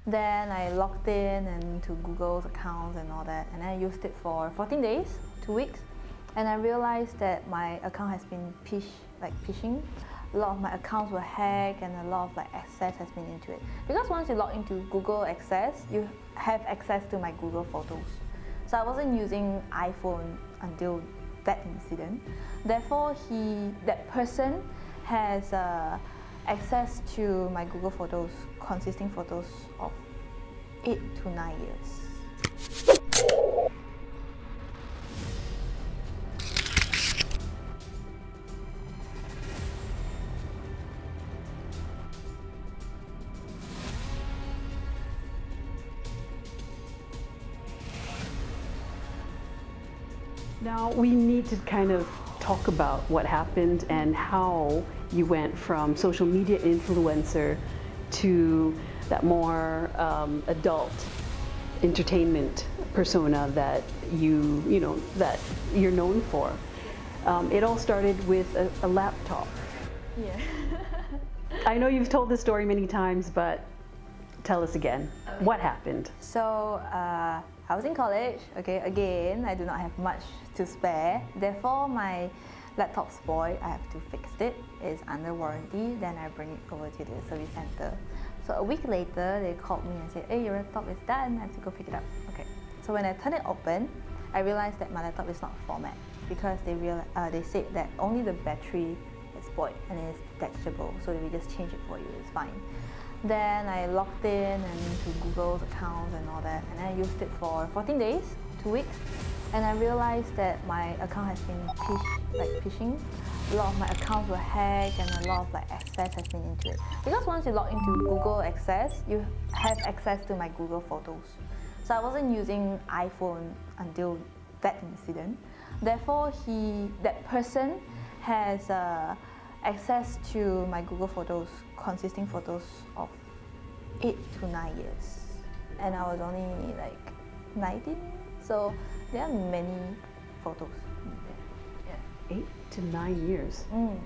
Then I logged in and to Google's accounts and all that, and I used it for 14 days, 2 weeks, and I realized that my account has been phishing. A lot of my accounts were hacked and a lot of access has been into it. Because once you log into Google Access, you have access to my Google Photos. So I wasn't using iPhone until that incident. Therefore, that person has access to my Google Photos, consisting photos of 8 to 9 years. Now we need to kind of talk about what happened and how you went from social media influencer to that more adult entertainment persona that that you're known for. It all started with a laptop. Yeah. I know you've told this story many times, but tell us again. Okay. What happened? So I was in college, okay, again, I do not have much to spare. Therefore, my laptop spoiled, I have to fix it. It's under warranty, then I bring it over to the service center. So a week later, they called me and said, hey, your laptop is done, I have to go pick it up. Okay. So when I turn it open, I realized that my laptop is not format because they said that only the battery is spoiled and it's detachable, so we just change it for you, it's fine. Then I logged in and to Google's accounts and all that, and I used it for 14 days, 2 weeks, and I realized that my account has been phishing. A lot of my accounts were hacked and a lot of access has been into it. Because once you log into Google Access, you have access to my Google Photos. So I wasn't using iPhone until that incident. Therefore, that person has access to my Google Photos, consisting photos of 8 to 9 years. And I was only 19, so there are many photos. Yeah. 8 to 9 years? Mm.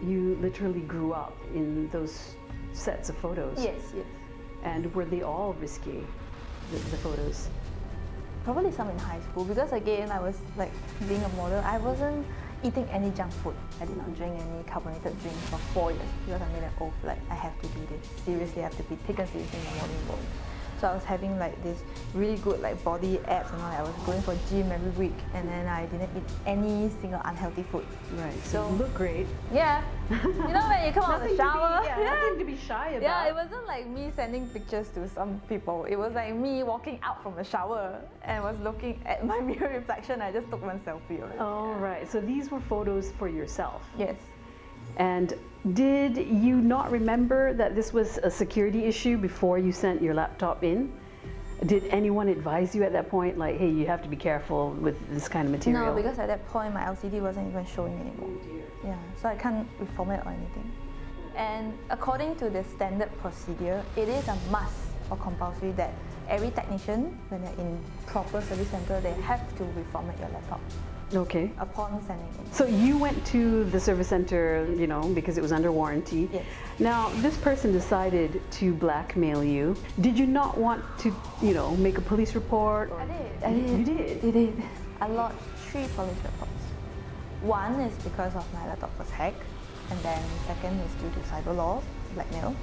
You literally grew up in those sets of photos? Yes, yes. And were they all risky, the photos? Probably some in high school, because again, I was being a model, I wasn't eating any junk food. I did not drink any carbonated drinks for 4 years because I made an oath, I have to do this. Seriously, I have to be taken seriously in the modeling world. So I was having this really good body abs and all that. I was going for gym every week, and then I didn't eat any single unhealthy food. Right, so you look great. Yeah. You know when you come out of the shower? Nothing to be shy about. Yeah, it wasn't me sending pictures to some people. It was me walking out from the shower and was looking at my mirror reflection. I just took one selfie of it. Oh, right. So these were photos for yourself? Yes. And did you not remember that this was a security issue before you sent your laptop in? Did anyone advise you at that point, hey, you have to be careful with this kind of material? No, because at that point my LCD wasn't even showing anymore. Oh dear. Yeah, so I can't reformat or anything. And according to the standard procedure, it is a must or compulsory that every technician, when they're in proper service center, they have to reformat your laptop. Okay. Upon sending it. So you went to the service center, because it was under warranty. Yes. Now, this person decided to blackmail you. Did you not want to, make a police report? Or... I did. You did? I did. I lodged 3 police reports. One is because of my laptop was hacked, and then second is due to cyber law, blackmail.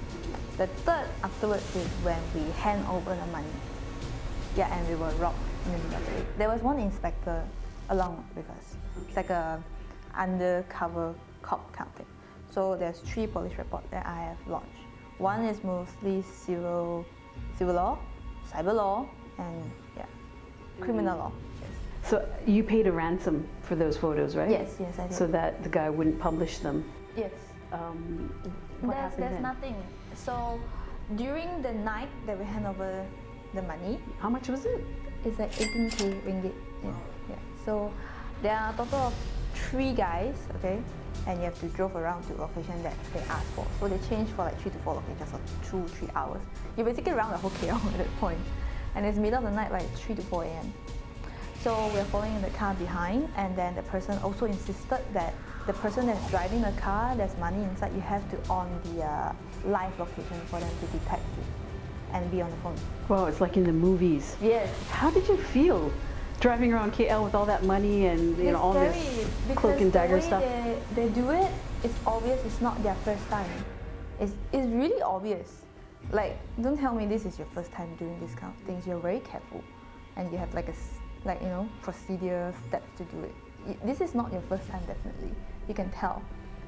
The third afterwards is when we hand over the money. Yeah, and we were robbed in the middle of the day. There was one inspector along with us. It's like a undercover cop kind of thing. So there's 3 police reports that I have lodged. One is mostly civil law, cyber law, and criminal law. Yes. So you paid a ransom for those photos, right? Yes, yes, I did. So that the guy wouldn't publish them. Yes. What happened There's then? nothing. So during the night that we hand over the money, How much was it? it's 18k ringgit. Yeah. So there are a total of 3 guys, okay, and you have to drove around to location that they asked for. So they changed for 3 to 4 locations for 2-3 hours. You basically around the whole KL at that point. And it's middle of the night, 3 to 4 a.m. So we're following in the car behind, and then the person also insisted that the person that's driving the car, there's money inside, you have to on the live location for them to detect it. and be on the phone. Wow, it's like in the movies. Yes. How did you feel driving around KL with all that money and all this cloak and dagger stuff? They do it, it's obvious it's not their first time. It's really obvious. Like, don't tell me this is your first time doing this kind of things. You're very careful, and you have like procedure steps to do it. This is not your first time, definitely. You can tell,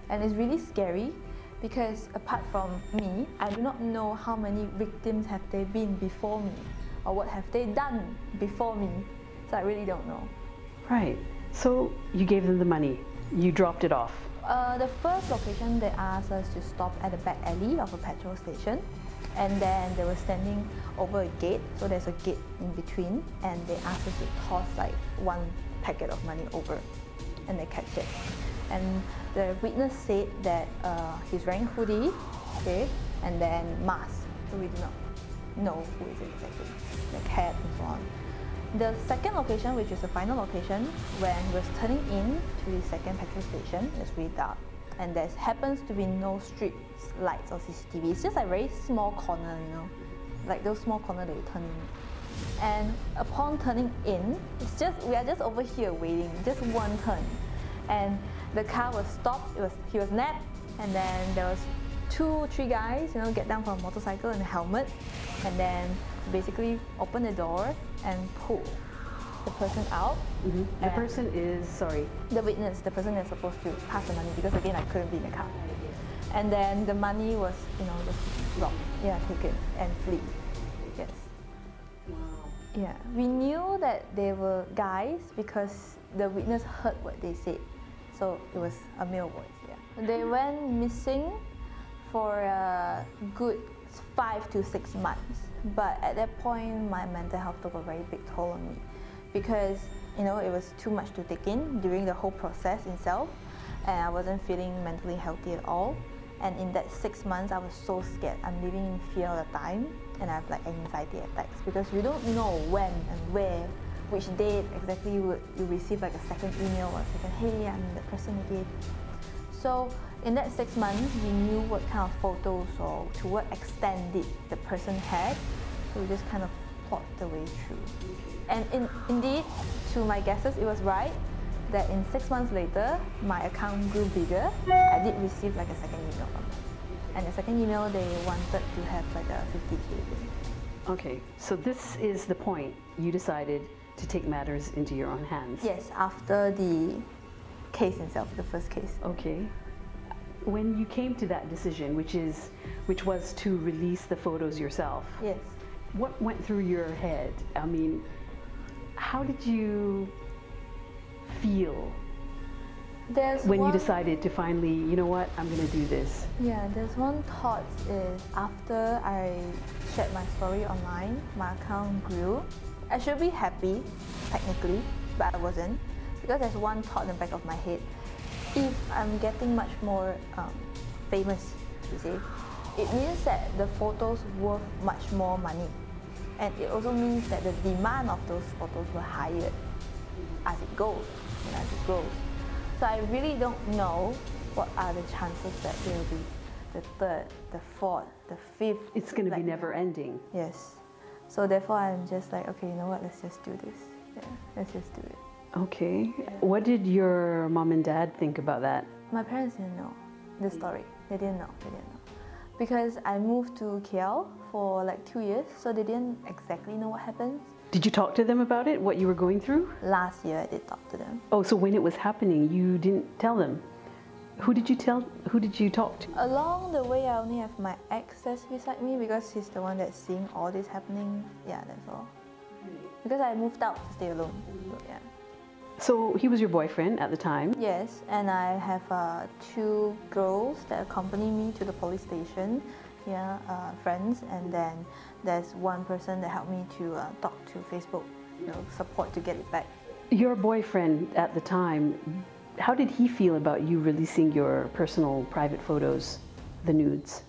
and it's really scary because apart from me, I do not know how many victims have there been before me, or what have they done before me. So I really don't know. Right. So you gave them the money. You dropped it off. The first location, they asked us to stop at the back alley of a petrol station, and then they were standing over a gate, so there's a gate in between, and they asked us to toss like one packet of money over, and they catch it. And the witness said that he's wearing a hoodie, okay, and then mask, so we do not know who is it exactly, the cap and so on. The second location, which is the final location, when he was turning in to the second petrol station, it's really dark, and there happens to be no street lights or CCTV. It's just a very small corner, like those small corners that you turn in. And upon turning in, we are just over here waiting, just one turn, and the car was stopped. He was napped, and then there was 2-3 guys, get down from a motorcycle and a helmet, and then basically open the door and pull the person out. Mm-hmm. The person is, sorry? The witness, the person that's supposed to pass the money, because again, I couldn't be in the car. And then the money was, just robbed, taken and flee. Yes. Wow. Yeah, we knew that they were guys because the witness heard what they said. So it was a male voice, yeah. They went missing for a good 5 to 6 months. But at that point, my mental health took a very big toll on me because, it was too much to take in during the whole process itself, and I wasn't feeling mentally healthy at all. And in that 6 months, I was so scared. I'm living in fear all the time, and I have like anxiety attacks because you don't know when and where, which date exactly you receive like a second email or a second, hey, I'm the person again. So in that 6 months, we knew what kind of photos or to what extent did the person had. So we just kind of plot the way through. And indeed, to my guesses, it was right that in 6 months later, my account grew bigger. I did receive like a second email from them. And the second email, they wanted to have like a 50K. Okay, so this is the point. You decided to take matters into your own hands. Yes, after the case itself, the first case. Okay. When you came to that decision, which was to release the photos yourself. Yes. What went through your head? I mean, how did you feel when you decided to finally, you know what, I'm going to do this? Yeah, there's one thought is after I shared my story online, my account grew. I should be happy, technically, but I wasn't, because there's one thought in the back of my head. If I'm getting much more famous, you see, it means that the photos worth much more money. And it also means that the demand of those photos will higher as it goes and as it grows. So I really don't know what are the chances that there will be the third, the fourth, the fifth. It's going to be never ending. Yes. So therefore I'm just like, okay, you know what, let's just do this. Yeah, let's just do it. Okay. What did your mom and dad think about that? My parents didn't know the story. They didn't know. Because I moved to KL for like 2 years, so they didn't exactly know what happened. Did you talk to them about it, what you were going through? Last year I did talk to them. Oh, so when it was happening, you didn't tell them? Who did you tell? Who did you talk to? Along the way, I only have my ex that's beside me because he's the one that's seeing all this happening. Yeah, that's all. Because I moved out to stay alone. So, yeah. So he was your boyfriend at the time? Yes, and I have 2 girls that accompany me to the police station, friends, and then there's one person that helped me to talk to Facebook, support to get it back. Your boyfriend at the time, how did he feel about you releasing your personal private photos, the nudes?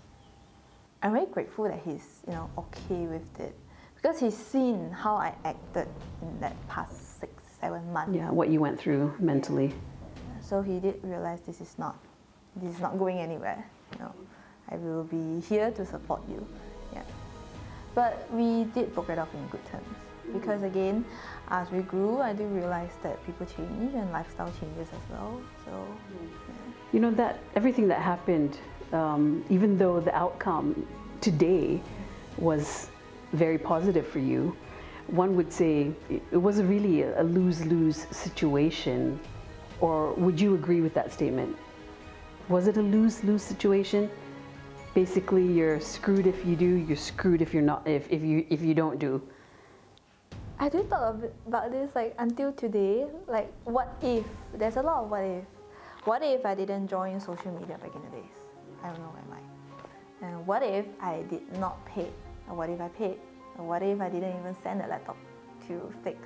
I'm very grateful that he's okay with it, because he's seen how I acted in that past 6-7 months. Yeah, what you went through mentally. So he did realize this is not going anywhere. I will be here to support you. Yeah. But we did broke it off in good terms. Because again, as we grew, I do realize that people change and lifestyle changes as well. So, yeah. You know, that everything that happened, even though the outcome today was very positive for you, one would say it was really a lose-lose situation. Or would you agree with that statement? Was it a lose-lose situation? Basically, you're screwed if you do, you're screwed if you're not, if you don't do. I do thought about this like until today, like what if, there's a lot of what if. What if I didn't join social media back in the days? I don't know where am I. And what if I did not pay? Or what if I paid? Or what if I didn't even send a laptop to fix?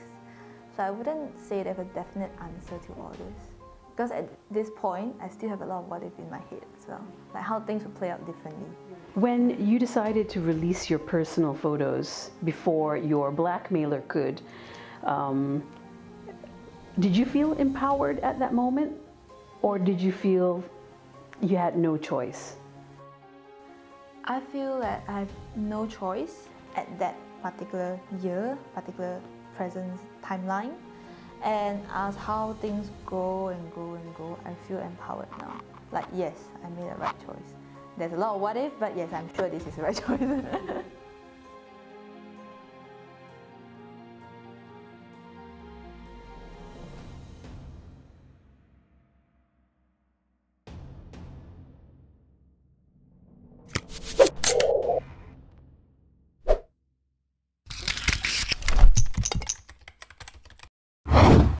So I wouldn't say there's a definite answer to all this. Because at this point, I still have a lot of what if in my head as well. Like how things would play out differently. When you decided to release your personal photos before your blackmailer could, did you feel empowered at that moment? Or did you feel you had no choice? I feel that I have no choice at that particular year, particular present timeline. And as how things go and go and go, I feel empowered now. Like yes, I made the right choice. There's a lot of what if, but yes, I'm sure this is the right choice.